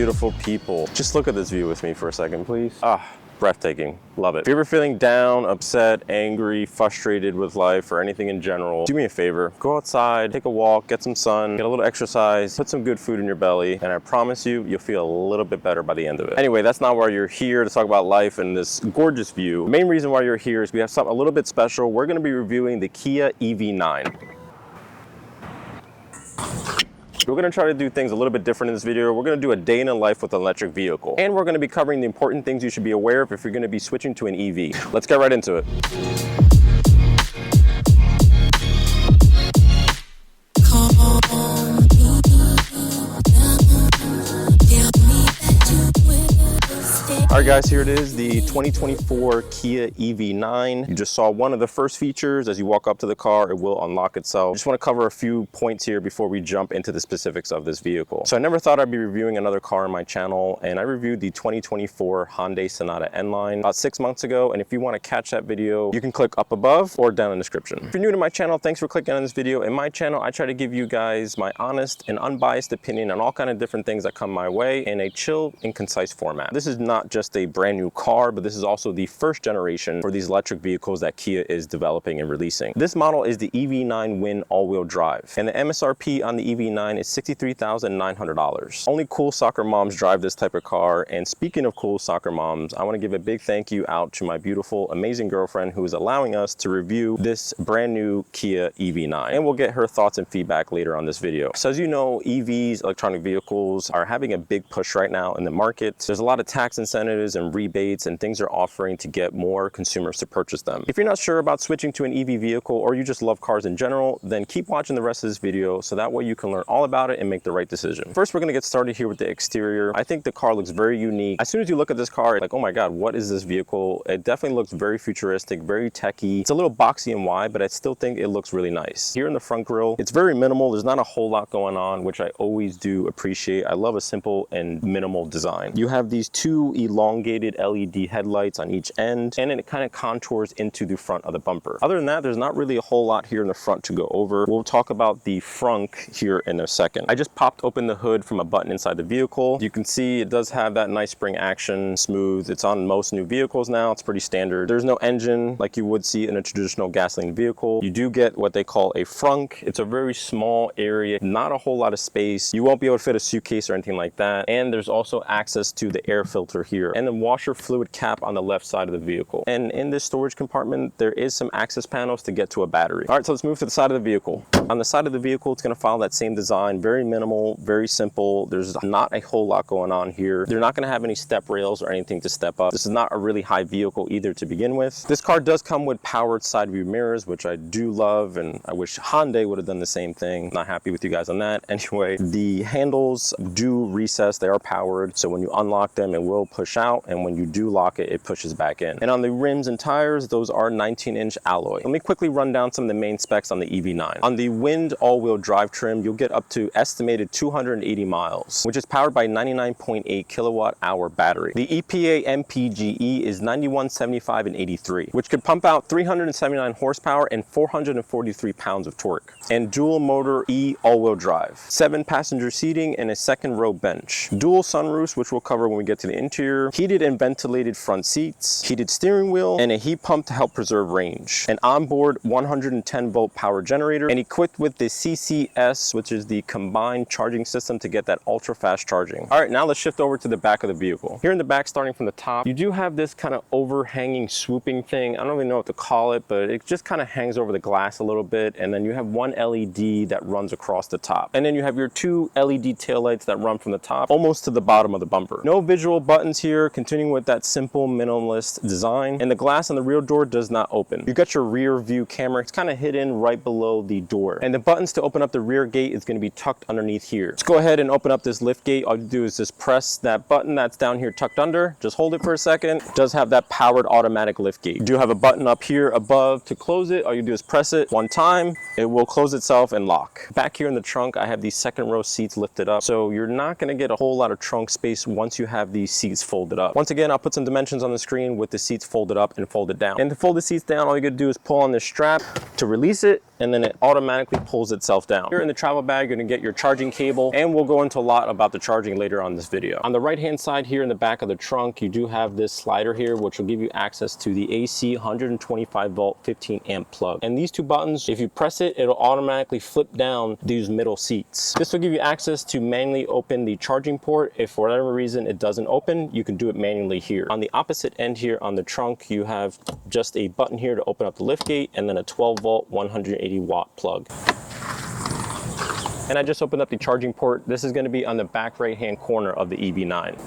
beautiful people. Just look at this view with me for a second, please. Breathtaking. Love it. If you're ever feeling down, upset, angry, frustrated with life or anything in general, do me a favor. Go outside, take a walk, get some sun, get a little exercise, put some good food in your belly, and I promise you, you'll feel a little bit better by the end of it. Anyway, that's not why you're here to talk about life and this gorgeous view. The main reason why you're here is we have something a little bit special. We're going to be reviewing the Kia EV9. We're going to try to do things a little bit different in this video. We're going to do a day in the life with an electric vehicle. And we're going to be covering the important things you should be aware of if you're going to be switching to an EV. Let's get right into it. All right guys, here it is, the 2024 Kia EV9. You just saw one of the first features. As you walk up to the car, it will unlock itself. I just want to cover a few points here before we jump into the specifics of this vehicle. So I never thought I'd be reviewing another car on my channel, and I reviewed the 2024 Hyundai Sonata N-Line about 6 months ago. And if you want to catch that video, you can click up above or down in the description. If you're new to my channel, thanks for clicking on this video. In my channel, I try to give you guys my honest and unbiased opinion on all kinds of different things that come my way in a chill and concise format. This is not just a brand new car, but this is also the first generation for these electric vehicles that Kia is developing and releasing. This model is the EV9 Wind all-wheel drive, and the MSRP on the EV9 is $63,900. Only cool soccer moms drive this type of car, and speaking of cool soccer moms, I want to give a big thank you out to my beautiful, amazing girlfriend who is allowing us to review this brand new Kia EV9, and we'll get her thoughts and feedback later on this video. So as you know, EVs, electronic vehicles, are having a big push right now in the market. There's a lot of tax incentives and rebates and things are offering to get more consumers to purchase them. If you're not sure about switching to an EV vehicle or you just love cars in general, then keep watching the rest of this video so that way you can learn all about it and make the right decision. First, we're going to get started here with the exterior. I think the car looks very unique. As soon as you look at this car, like, oh my God, what is this vehicle? It definitely looks very futuristic, very techy. It's a little boxy and wide, but I still think it looks really nice. Here in the front grille, it's very minimal. There's not a whole lot going on, which I always do appreciate. I love a simple and minimal design. You have these two elongated LED headlights on each end, and then it kind of contours into the front of the bumper. Other than that, there's not really a whole lot here in the front to go over. We'll talk about the frunk here in a second. I just popped open the hood from a button inside the vehicle. You can see it does have that nice spring action, smooth. It's on most new vehicles now. It's pretty standard. There's no engine like you would see in a traditional gasoline vehicle. You do get what they call a frunk. It's a very small area, not a whole lot of space. You won't be able to fit a suitcase or anything like that. And there's also access to the air filter here and the washer fluid cap on the left side of the vehicle. And in this storage compartment, there is some access panels to get to a battery. All right, so let's move to the side of the vehicle. On the side of the vehicle, it's going to follow that same design, very minimal, very simple. There's not a whole lot going on here. They're not going to have any step rails or anything to step up. This is not a really high vehicle either to begin with. This car does come with powered side view mirrors, which I do love, and I wish Hyundai would have done the same thing. Not happy with you guys on that. Anyway, the handles do recess. They are powered, so when you unlock them, it will push out, and when you do lock it, it pushes back in. And on the rims and tires, those are 19-inch alloy. Let me quickly run down some of the main specs on the EV9. On the Wind all-wheel drive trim, you'll get up to estimated 280 miles, which is powered by 99.8 kilowatt-hour battery. The EPA MPGe is 9175 and 83, which could pump out 379 horsepower and 443 pounds of torque. And dual motor E all-wheel drive, 7-passenger seating and a second row bench. Dual sunroofs, which we'll cover when we get to the interior. Heated and ventilated front seats, heated steering wheel, and a heat pump to help preserve range. An onboard 110-volt power generator, and equipped with the CCS, which is the combined charging system to get that ultra-fast charging. All right, now let's shift over to the back of the vehicle. Here in the back, starting from the top, you do have this kind of overhanging swooping thing. I don't even know what to call it, but it just kind of hangs over the glass a little bit, and then you have one LED that runs across the top. And then you have your two LED taillights that run from the top almost to the bottom of the bumper. No visual buttons here, continuing with that simple minimalist design, and the glass on the rear door does not open. You got your rear view camera. It's kind of hidden right below the door, and the buttons to open up the rear gate is going to be tucked underneath here. Let's go ahead and open up this lift gate. All you do is just press that button that's down here tucked under. Just hold it for a second. It does have that powered automatic lift gate. You do have a button up here above to close it. All you do is press it one time. It will close itself and lock. Back here in the trunk, I have these second row seats lifted up, so you're not going to get a whole lot of trunk space once you have these seats folded up. Once again, I'll put some dimensions on the screen with the seats folded up and folded down. And to fold the seats down, all you gotta do is pull on this strap to release it, and then it automatically pulls itself down. Here in the travel bag, you're gonna get your charging cable, and we'll go into a lot about the charging later on this video. On the right-hand side here in the back of the trunk, you do have this slider here, which will give you access to the AC 125 volt 15 amp plug. And these two buttons, if you press it, it'll automatically flip down these middle seats. This will give you access to manually open the charging port. If for whatever reason it doesn't open, you can do it manually here. On the opposite end here on the trunk, you have just a button here to open up the lift gate, and then a 12 volt 180 watt plug. And I just opened up the charging port. This is going to be on the back right hand corner of the EV9.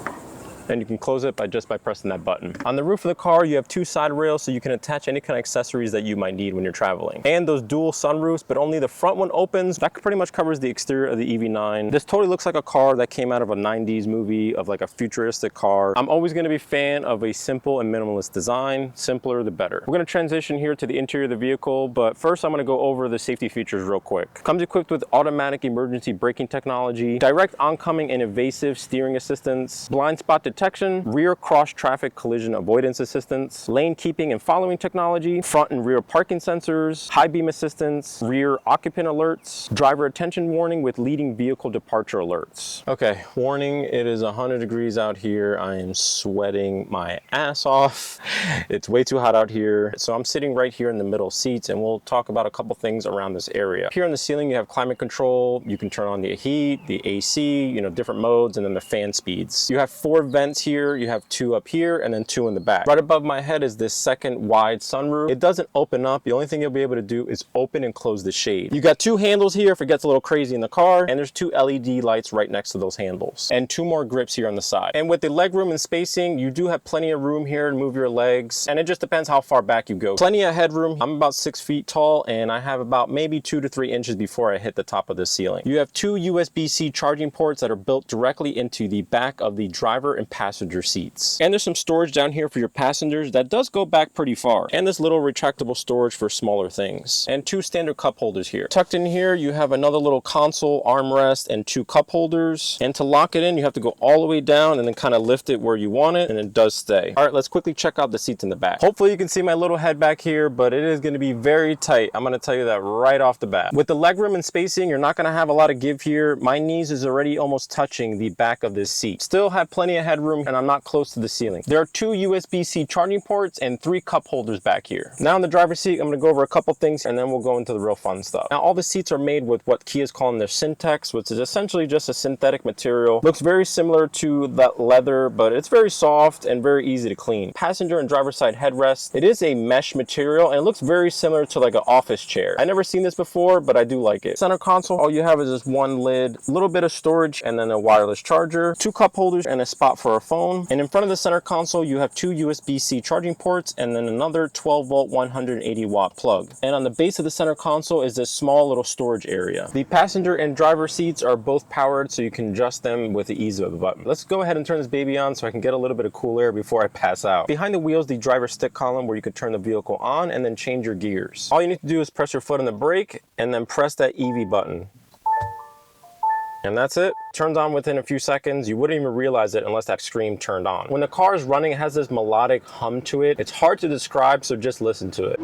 And you can close it by pressing that button. On the roof of the car, you have two side rails, so you can attach any kind of accessories that you might need when you're traveling. And those dual sunroofs, but only the front one opens. That pretty much covers the exterior of the EV9. This totally looks like a car that came out of a 90s movie, of like a futuristic car. I'm always gonna be a fan of a simple and minimalist design. Simpler, the better. We're gonna transition here to the interior of the vehicle, but first I'm gonna go over the safety features real quick. Comes equipped with automatic emergency braking technology, direct oncoming and evasive steering assistance, blind spot detection, rear cross traffic collision avoidance assistance, lane keeping and following technology, front and rear parking sensors, high beam assistance, rear occupant alerts, driver attention warning with leading vehicle departure alerts. Okay, warning, it is 100 degrees out here. I am sweating my ass off. It's way too hot out here. So I'm sitting right here in the middle seats, and we'll talk about a couple things around this area. Here on the ceiling, you have climate control. You can turn on the heat, the AC, you know, different modes, and then the fan speeds. You have 4 vents here. You have 2 up here and then 2 in the back. Right above my head is this second wide sunroof. It doesn't open up. The only thing you'll be able to do is open and close the shade. You got 2 handles here if it gets a little crazy in the car, and there's 2 LED lights right next to those handles, and 2 more grips here on the side. And with the leg room and spacing, you do have plenty of room here to move your legs, and it just depends how far back you go. Plenty of headroom. I'm about 6 feet tall, and I have about maybe 2 to 3 inches before I hit the top of the ceiling. You have 2 USB-C charging ports that are built directly into the back of the driver and passenger seats. And there's some storage down here for your passengers that does go back pretty far. And this little retractable storage for smaller things. And 2 standard cup holders here. Tucked in here, you have another little console armrest and 2 cup holders. And to lock it in, you have to go all the way down and then kind of lift it where you want it, and it does stay. All right, let's quickly check out the seats in the back. Hopefully you can see my little head back here, but it is going to be very tight. I'm going to tell you that right off the bat. With the legroom and spacing, you're not going to have a lot of give here. My knees is already almost touching the back of this seat. Still have plenty of headroom, and I'm not close to the ceiling. There are 2 USB-C charging ports and 3 cup holders back here. Now in the driver's seat, I'm going to go over a couple things, and then we'll go into the real fun stuff. Now all the seats are made with what Kia is calling their Syntex, which is essentially just a synthetic material. Looks very similar to that leather, but it's very soft and very easy to clean. Passenger and driver's side headrest. It is a mesh material, and it looks very similar to like an office chair. I never seen this before, but I do like it. Center console, all you have is this one lid, a little bit of storage, and then a wireless charger, 2 cup holders, and a spot for a phone. And in front of the center console, you have 2 USB-C charging ports and then another 12 volt 180 watt plug. And on the base of the center console is this small little storage area. The passenger and driver seats are both powered, so you can adjust them with the ease of a button. Let's go ahead and turn this baby on so I can get a little bit of cool air before I pass out. Behind the wheels, the driver stick column where you could turn the vehicle on and then change your gears. All you need to do is press your foot on the brake and then press that EV button. And that's it. Turns on within a few seconds. You wouldn't even realize it unless that screen turned on. When the car is running, it has this melodic hum to it. It's hard to describe, so just listen to it.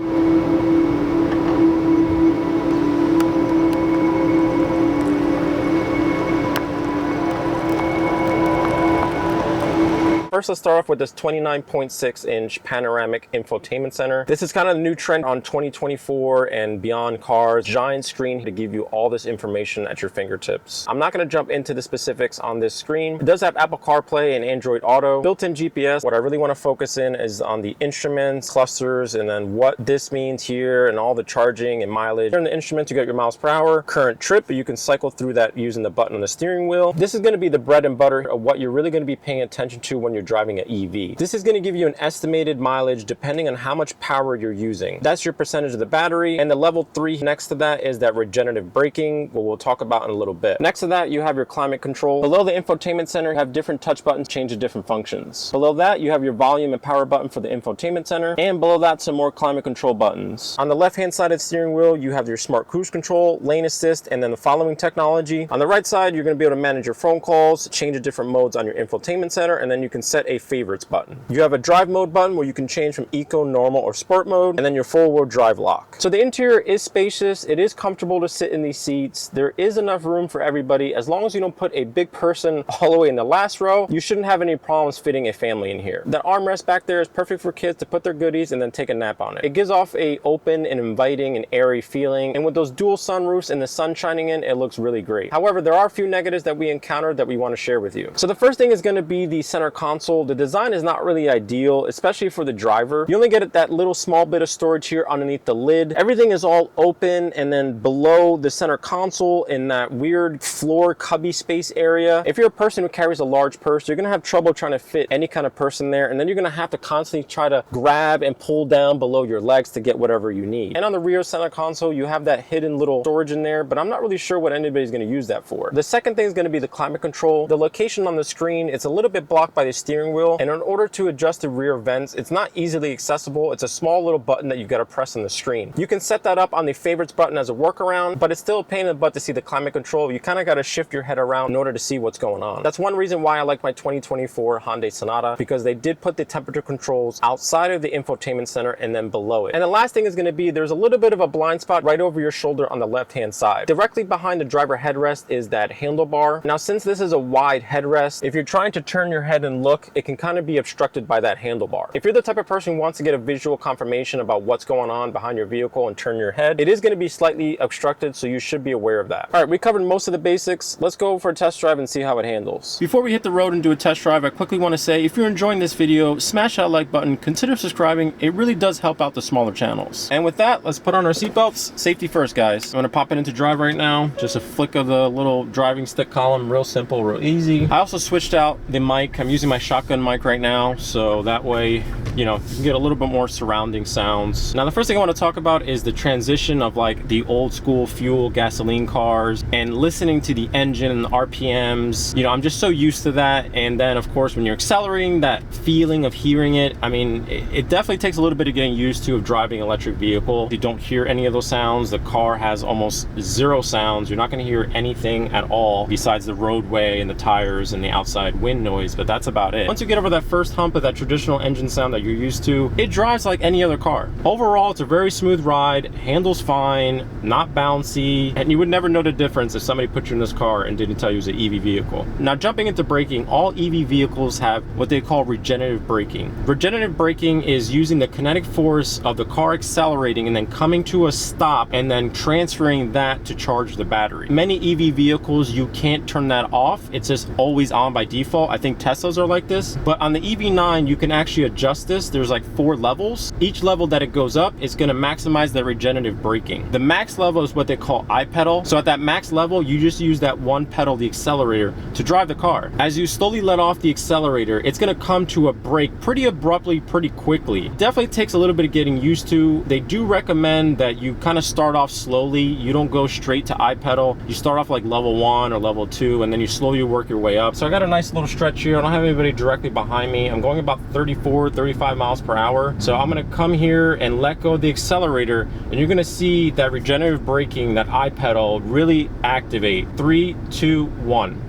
First, let's start off with this 29.6-inch panoramic infotainment center. This is kind of the new trend on 2024 and beyond cars. Giant screen to give you all this information at your fingertips. I'm not going to jump into the specifics on this screen. It does have Apple CarPlay and Android Auto, built-in GPS. What I really want to focus in is on the instruments, clusters, and then what this means here and all the charging and mileage. Here in the instruments, you got your miles per hour, current trip, but you can cycle through that using the button on the steering wheel. This is going to be the bread and butter of what you're really going to be paying attention to when you're driving an EV. This is going to give you an estimated mileage depending on how much power you're using. That's your percentage of the battery, and the level 3 next to that is that regenerative braking, what we'll talk about in a little bit. Next to that, you have your climate control. Below the infotainment center, you have different touch buttons change to different functions. Below that, you have your volume and power button for the infotainment center, and below that, some more climate control buttons. On the left-hand side of the steering wheel, you have your smart cruise control, lane assist, and then the following technology. On the right side, you're going to be able to manage your phone calls, change the different modes on your infotainment center, and then you can set set a favorites button. You have a drive mode button where you can change from eco, normal, or sport mode, and then your four-wheel drive lock. So the interior is spacious. It is comfortable to sit in these seats. There is enough room for everybody. As long as you don't put a big person all the way in the last row, you shouldn't have any problems fitting a family in here. The armrest back there is perfect for kids to put their goodies and then take a nap on it. It gives off a open and inviting and airy feeling, and with those dual sunroofs and the sun shining in, it looks really great. However, there are a few negatives that we encountered that we want to share with you. So the first thing is going to be the center console. The design is not really ideal, especially for the driver. You only get that little small bit of storage here underneath the lid. Everything is all open, and then below the center console in that weird floor cubby space area, if you're a person who carries a large purse, you're going to have trouble trying to fit any kind of purse in there, and then you're going to have to constantly try to grab and pull down below your legs to get whatever you need. And on the rear center console, you have that hidden little storage in there, but I'm not really sure what anybody's going to use that for. The second thing is going to be the climate control. The location on the screen, it's a little bit blocked by the steering wheel, and in order to adjust the rear vents, it's not easily accessible. It's a small little button that you got to press on the screen. You can set that up on the favorites button as a workaround, but it's still a pain in the butt to see the climate control. You kind of got to shift your head around in order to see what's going on. That's one reason why I like my 2024 Hyundai Sonata, because they did put the temperature controls outside of the infotainment center and then below it. And the last thing is going to be, there's a little bit of a blind spot right over your shoulder on the left hand side. Directly behind the driver headrest is that handlebar. Now, since this is a wide headrest, if you're trying to turn your head and look, it can kind of be obstructed by that handlebar. If you're the type of person who wants to get a visual confirmation about what's going on behind your vehicle and turn your head, it is going to be slightly obstructed, so you should be aware of that. All right, we covered most of the basics. Let's go for a test drive and see how it handles. Before we hit the road and do a test drive, I quickly want to say, if you're enjoying this video, smash that like button, consider subscribing. It really does help out the smaller channels. And with that, let's put on our seatbelts. Safety first, guys. I'm going to pop it into drive right now. Just a flick of the little driving stick column. Real simple, real easy. I also switched out the mic. I'm using my shotgun mic right now, so that way, you know, you can get a little bit more surrounding sounds. Now, the first thing I want to talk about is the transition of like the old school fuel gasoline cars and listening to the engine and the RPMs. You know, I'm just so used to that. And then of course, when you're accelerating, that feeling of hearing it, I mean, it definitely takes a little bit of getting used to of driving an electric vehicle. You don't hear any of those sounds. The car has almost zero sounds. You're not going to hear anything at all besides the roadway and the tires and the outside wind noise, but that's about it. Once you get over that first hump of that traditional engine sound that you're used to, it drives like any other car. Overall, it's a very smooth ride, handles fine, not bouncy, and you would never know the difference if somebody put you in this car and didn't tell you it was an EV vehicle. Now, jumping into braking, all EV vehicles have what they call regenerative braking. Regenerative braking is using the kinetic force of the car accelerating and then coming to a stop and then transferring that to charge the battery. Many EV vehicles, you can't turn that off. It's just always on by default. I think Teslas are like this, but on the EV9, you can actually adjust this. There's like 4 levels. Each level that it goes up is going to maximize the regenerative braking. The max level is what they call I-pedal. So at that max level, you just use that one pedal, the accelerator, to drive the car. As you slowly let off the accelerator, it's going to come to a brake pretty abruptly, pretty quickly. It definitely takes a little bit of getting used to. They do recommend that you kind of start off slowly. You don't go straight to I-pedal. You start off like level 1 or level 2, and then you slowly work your way up. So I got a nice little stretch here. I don't have anybody directly behind me. I'm going about 34, 35 miles per hour. So I'm going to come here and let go of the accelerator, and you're going to see that regenerative braking, that I-pedal really activate. 3, 2, 1.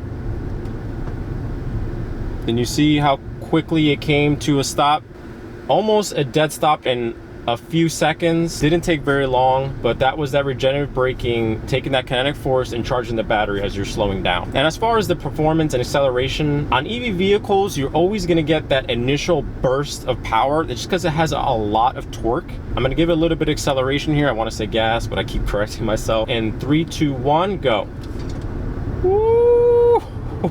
And you see how quickly it came to a stop, almost a dead stop in a few seconds. Didn't take very long, but that was that regenerative braking, taking that kinetic force and charging the battery as you're slowing down. And as far as the performance and acceleration, on EV vehicles, you're always gonna get that initial burst of power. It's just because it has a lot of torque. I'm gonna give it a little bit of acceleration here. I wanna say gas, but I keep correcting myself. And 3, 2, 1, go. Woo!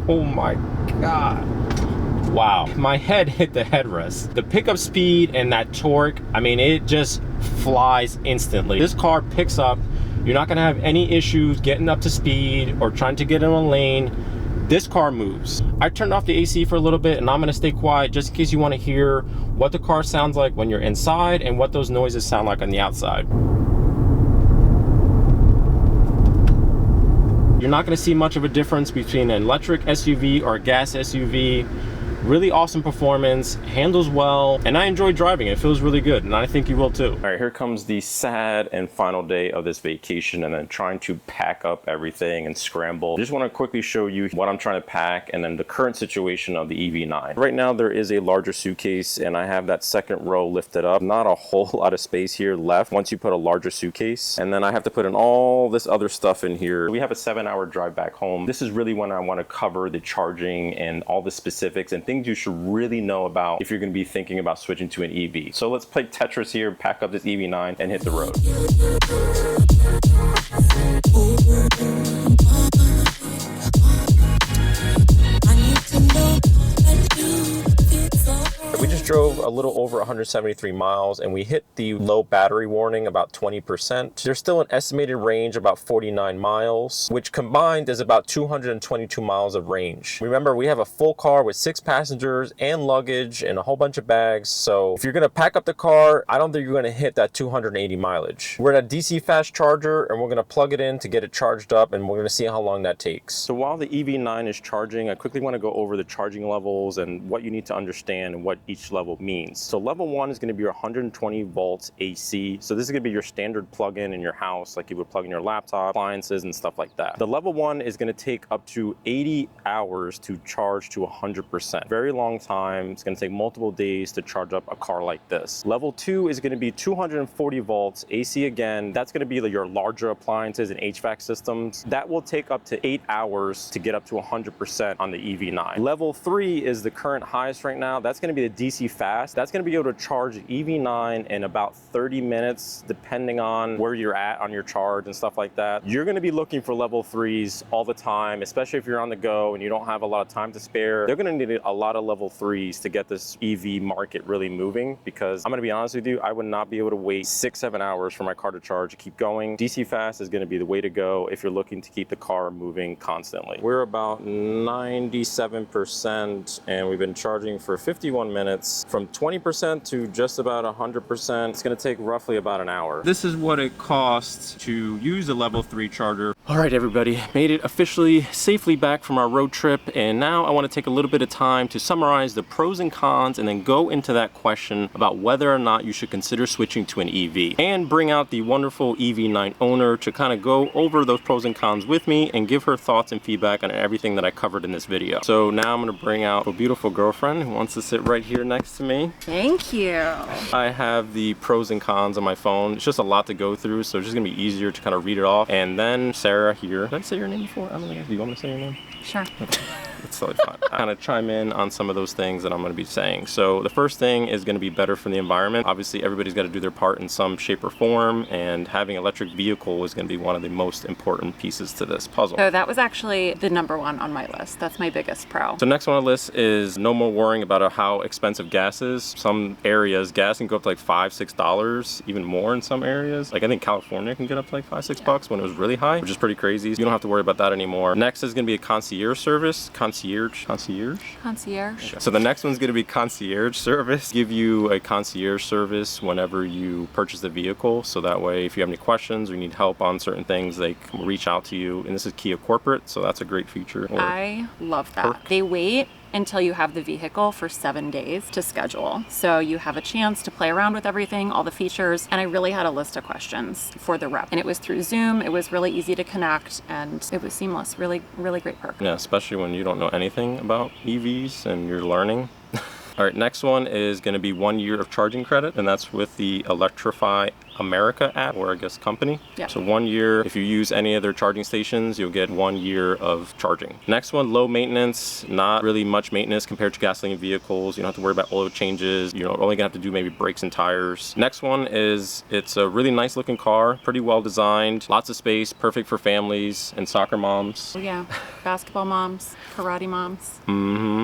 Oh my God. Wow, my head hit the headrest. The pickup speed and that torque, I mean, it just flies instantly. This car picks up. You're not gonna have any issues getting up to speed or trying to get in a lane. This car moves. I turned off the AC for a little bit, and I'm gonna stay quiet just in case you wanna hear what the car sounds like when you're inside and what those noises sound like on the outside. You're not gonna see much of a difference between an electric SUV or a gas SUV. Really awesome performance, handles well, and I enjoy driving. It feels really good, and I think you will too. All right, here comes the sad and final day of this vacation, and then trying to pack up everything and scramble. I just want to quickly show you what I'm trying to pack and then the current situation of the EV9. Right now, there is a larger suitcase, and I have that second row lifted up. Not a whole lot of space here left once you put a larger suitcase, and then I have to put in all this other stuff in here. We have a 7-hour drive back home. This is really when I want to cover the charging and all the specifics and things you should really know about if you're going to be thinking about switching to an EV. So let's play Tetris here, pack up this EV9 and hit the road. We just drove a little over 173 miles and we hit the low battery warning about 20%. There's still an estimated range about 49 miles, which combined is about 222 miles of range. Remember, we have a full car with 6 passengers and luggage and a whole bunch of bags. So if you're gonna pack up the car, I don't think you're gonna hit that 280 mileage. We're at a DC fast charger and we're gonna plug it in to get it charged up, and we're gonna see how long that takes. So while the EV9 is charging, I quickly wanna go over the charging levels and what you need to understand and what each level means. So level 1 is going to be your 120 volts AC. So this is going to be your standard plug-in in your house, like you would plug in your laptop, appliances, and stuff like that. The level 1 is going to take up to 80 hours to charge to 100%. Very long time. It's going to take multiple days to charge up a car like this. Level 2 is going to be 240 volts AC again. That's going to be your larger appliances and HVAC systems. That will take up to 8 hours to get up to 100% on the EV9. Level 3 is the current highest right now. That's going to be the DC fast. That's going to be able to charge the EV9 in about 30 minutes, depending on where you're at on your charge and stuff like that. You're going to be looking for level 3s all the time, especially if you're on the go and you don't have a lot of time to spare. They're going to need a lot of level 3s to get this EV market really moving, because I'm going to be honest with you, I would not be able to wait 6-7 hours for my car to charge to keep going. DC fast is going to be the way to go if you're looking to keep the car moving constantly. We're about 97% and we've been charging for 51 minutes. From 20% to just about 100%. It's going to take roughly about an hour. This is what it costs to use a level 3 charger. All right, everybody, made it officially safely back from our road trip, and now I want to take a little bit of time to summarize the pros and cons and then go into that question about whether or not you should consider switching to an EV, and bring out the wonderful EV9 owner to kind of go over those pros and cons with me and give her thoughts and feedback on everything that I covered in this video. So now I'm going to bring out a beautiful girlfriend who wants to sit right here next to me. Thank you. I have the pros and cons on my phone. It's just a lot to go through, so it's just gonna be easier to kind of read it off. And then Sarah here. Did I say your name before? I don't know. Do you want me to say your name? Sure. It's totally fine. Kind of chime in on some of those things that I'm going to be saying. So the first thing is going to be better for the environment. Obviously, everybody's got to do their part in some shape or form, and having an electric vehicle is going to be one of the most important pieces to this puzzle. So that was actually the #1 on my list. That's my biggest pro. So next one on the list is no more worrying about how expensive gas is. Some areas, gas can go up to like $5-6, even more in some areas. Like I think California can get up to like $5-6 bucks when it was really high, which is pretty crazy. You don't have to worry about that anymore. Next is going to be a concierge service. Concierge. Okay. So the next one's going to be concierge service. Give you a concierge service whenever you purchase the vehicle, so that way if you have any questions or you need help on certain things, they can reach out to you. And this is Kia corporate, so that's a great feature. I love that. They wait until you have the vehicle for 7 days to schedule. So you have a chance to play around with everything, all the features. And I really had a list of questions for the rep. And it was through Zoom. It was really easy to connect and it was seamless. Really, really great perk. Yeah, especially when you don't know anything about EVs and you're learning. All right, next one is going to be 1 year of charging credit, and that's with the Electrify America app, or I guess company. Yeah. So 1 year, if you use any of their charging stations, you'll get 1 year of charging. Next one, low maintenance, not really much maintenance compared to gasoline vehicles. You don't have to worry about oil changes. You're only gonna have to do maybe brakes and tires. Next one is, it's a really nice looking car, pretty well designed, lots of space, perfect for families and soccer moms. Oh yeah, basketball moms, karate moms.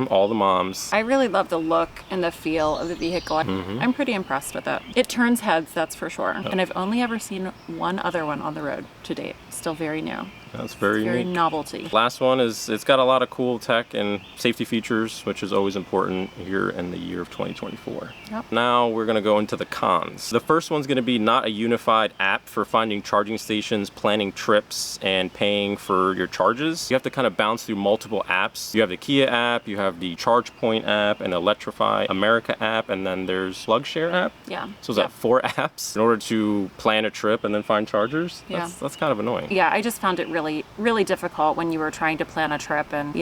All the moms. I really love the look and the feel of the vehicle. I'm pretty impressed with it. It turns heads, that's for sure. And I've only ever seen one other one on the road to date. Still very new. That's very Very unique. novelty. Last one is, it's got a lot of cool tech and safety features, which is always important here in the year of 2024. Yep. Now we're gonna go into the cons. The first one's gonna be not a unified app for finding charging stations, planning trips, and paying for your charges. You have to kind of bounce through multiple apps. You have the Kia app, you have the ChargePoint app, and Electrify America app, and then there's PlugShare app. Yeah. So is that 4 apps in order to plan a trip and then find chargers? Yeah. That's kind of annoying. Yeah, I just found it really difficult when you were trying to plan a trip, and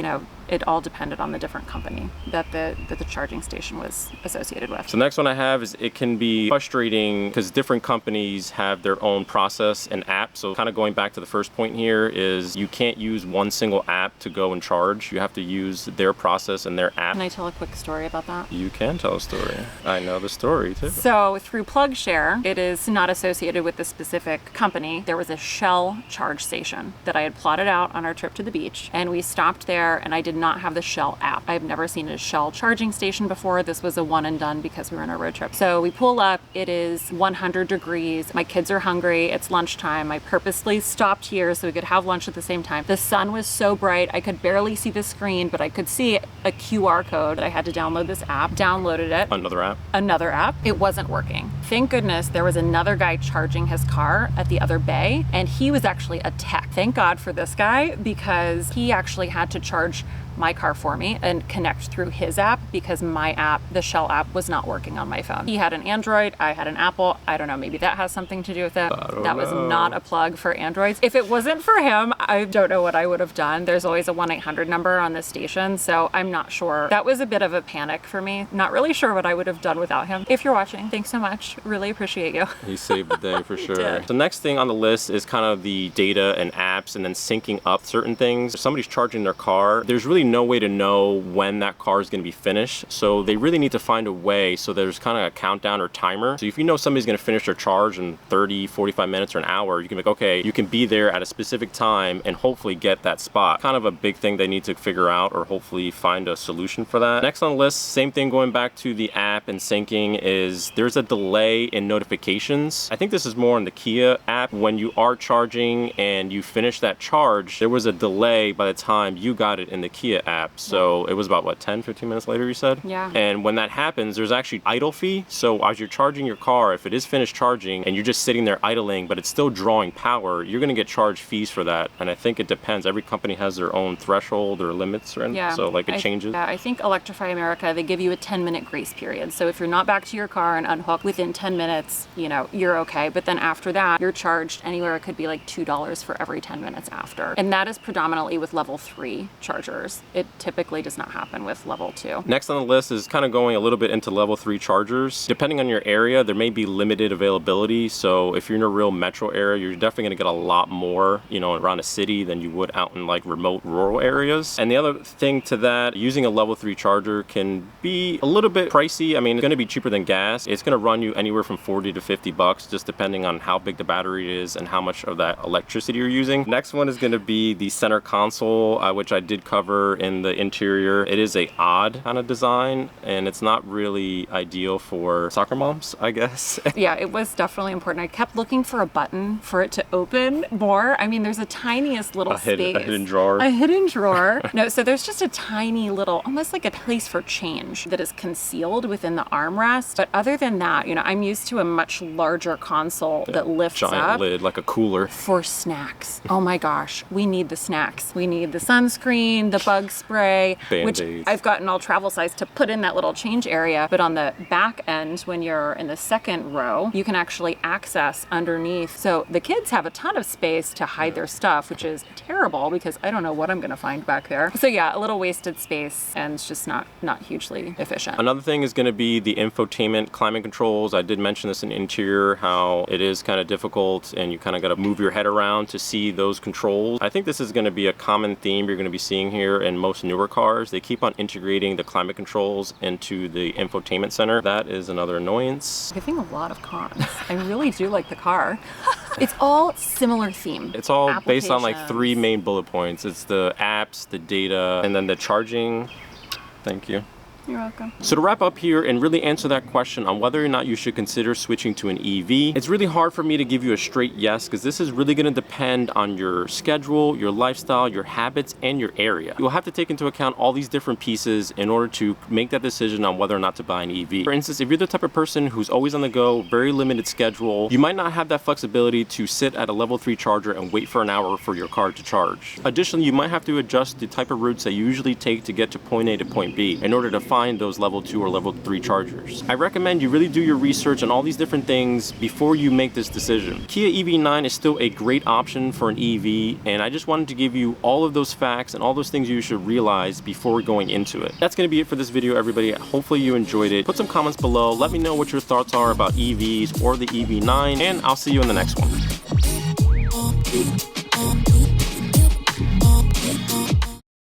it all depended on the different company that the charging station was associated with. So the next one I have is it can be frustrating because different companies have their own process and app. So kind of going back to the first point here is you can't use one single app to go and charge. You have to use their process and their app. Can I tell a quick story about that? You can tell a story. I know the story too. So through PlugShare, it is not associated with the specific company. There was a Shell charge station that I had plotted out on our trip to the beach, and we stopped there, and I did not have the Shell app. I've never seen a Shell charging station before. This was a one and done because we were on a road trip. So we pull up, it is 100 degrees. My kids are hungry. It's lunchtime. I purposely stopped here so we could have lunch at the same time. The sun was so bright, I could barely see the screen, but I could see a QR code. I had to download this app, downloaded it. Another app. It wasn't working. Thank goodness there was another guy charging his car at the other bay, and he was actually a tech. Thank God for this guy, because he actually had to charge my car for me and connect through his app because my app, the Shell app, was not working on my phone. He had an Android, I had an Apple. I don't know, maybe that has something to do with it. That was not a plug for Androids. If it wasn't for him, I don't know what I would have done. There's always a 1-800 number on the station, so I'm not sure. That was a bit of a panic for me. Not really sure what I would have done without him. If you're watching, thanks so much. Really appreciate you. He saved the day for sure. did. The next thing on the list is kind of the data and apps and then syncing up certain things. If somebody's charging their car, there's really no way to know when that car is going to be finished. So they really need to find a way so there's kind of a countdown or timer. So if you know somebody's going to finish their charge in 30, 45 minutes or an hour, you can be like, okay, you can be there at a specific time and hopefully get that spot. Kind of a big thing they need to figure out or hopefully find a solution for that. Next on the list, same thing going back to the app and syncing, is there's a delay in notifications. I think this is more on the Kia app. When you are charging and you finish that charge, there was a delay by the time you got it in the Kia app. So it was about, what, 10, 15 minutes later, you said? Yeah. And when that happens, there's actually idle fee. So as you're charging your car, if it is finished charging and you're just sitting there idling, but it's still drawing power, you're gonna get charged fees for that. And I think it depends. Every company has their own threshold or limits, right? Yeah. So like it changes. Yeah, I think Electrify America, they give you a 10-minute grace period. So if you're not back to your car and unhooked within 10 minutes, you're okay. But then after that, you're charged anywhere. It could be like $2 for every 10 minutes after. And that is predominantly with level 3 chargers. It typically does not happen with level 2. Next on the list is kind of going a little bit into level 3 chargers. Depending on your area, there may be limited availability. So if you're in a real metro area, you're definitely gonna get a lot more, around a city than you would out in like remote rural areas. And the other thing to that, using a level 3 charger can be a little bit pricey. I mean, it's gonna be cheaper than gas. It's gonna run you anywhere from 40 to 50 bucks, just depending on how big the battery is and how much of that electricity you're using. Next one is gonna be the center console, which I did cover in the interior. It is a odd kind of design, and it's not really ideal for soccer moms, I guess. Yeah, it was definitely important. I kept looking for a button for it to open more. I mean, there's a tiniest little space. A hidden drawer. A hidden drawer. No, so there's just a tiny little, almost like a place for change that is concealed within the armrest. But other than that, I'm used to a much larger console that lifts Giant up. lid, like a cooler. For snacks. Oh my gosh, we need the snacks. We need the sunscreen, the bug spray, which I've gotten all travel size to put in that little change area. But on the back end, when you're in the second row, you can actually access underneath. So the kids have a ton of space to hide their stuff, which is terrible because I don't know what I'm gonna find back there. So yeah, a little wasted space, and it's just not hugely efficient. Another thing is gonna be the infotainment climate controls. I did mention this in interior, how it is kind of difficult and you kind of gotta move your head around to see those controls. I think this is gonna be a common theme you're gonna be seeing here in most newer cars. They keep on integrating the climate controls into the infotainment center. That is another annoyance. I think a lot of cons. I really do like the car. It's all similar theme. It's all based on like 3 main bullet points. It's the apps, the data, and then the charging. Thank you. You're welcome. So to wrap up here and really answer that question on whether or not you should consider switching to an EV, it's really hard for me to give you a straight yes, because this is really going to depend on your schedule, your lifestyle, your habits, and your area. You'll have to take into account all these different pieces in order to make that decision on whether or not to buy an EV. For instance, if you're the type of person who's always on the go, very limited schedule, you might not have that flexibility to sit at a level 3 charger and wait for an hour for your car to charge. Additionally, you might have to adjust the type of routes that you usually take to get to point A to point B in order to find those level 2 or level 3 chargers. I recommend you really do your research on all these different things before you make this decision. Kia EV9 is still a great option for an EV, and I just wanted to give you all of those facts and all those things you should realize before going into it. That's going to be it for this video, everybody. Hopefully you enjoyed it. Put some comments below. Let me know what your thoughts are about EVs or the EV9, and I'll see you in the next one.